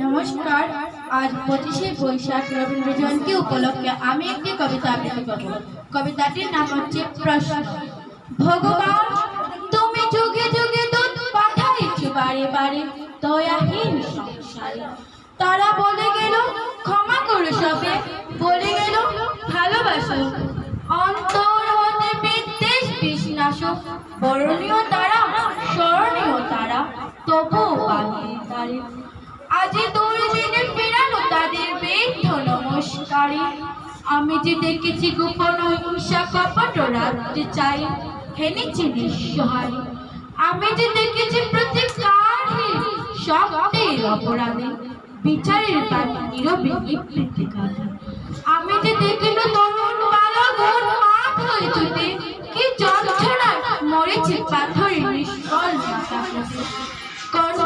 নমস্কার। আজ 25শে বৈশাখ রবীন্দ্র জয়ন্তী উপলক্ষে আমি একটি কবিতা আবৃত্তি করব। কবিতাটির নাম হচ্ছে প্রশ্ন। ভগবান, তুমি যুগে যুগে দূত পাঠাইছো বারে বারে দয়াহীন সংসারে। তারা বলে গেল ক্ষমা করো সবে, বলে গেল ভালোবাসো, অন্তর হতে বিদ্বেষ বিনাশক। বরণীয় তারা, স্মরণীয় তারা, তবুও বাহিনী তারে। আজি দুর্দিনে ফেরানো তাদের বৃদ্ধ নমস্কারী। আমি যে দেখেছি গোপন হিংসা কপট রাজ্যে চাই, হেনেছি নিঃসহায়। আমি যে দেখেছি প্রতিকারহীন শব্দের অপরাধে, বিচারের বাণী নীরবে নিবৃত্তি কাঁদে। আমি যে দেখিল তরুণ বালক উন্মাদ হয়ে ছুটে, কি যন্ত্রণায় মরেছে পাথরের নিষ্ফল মাথা। কণ্ঠ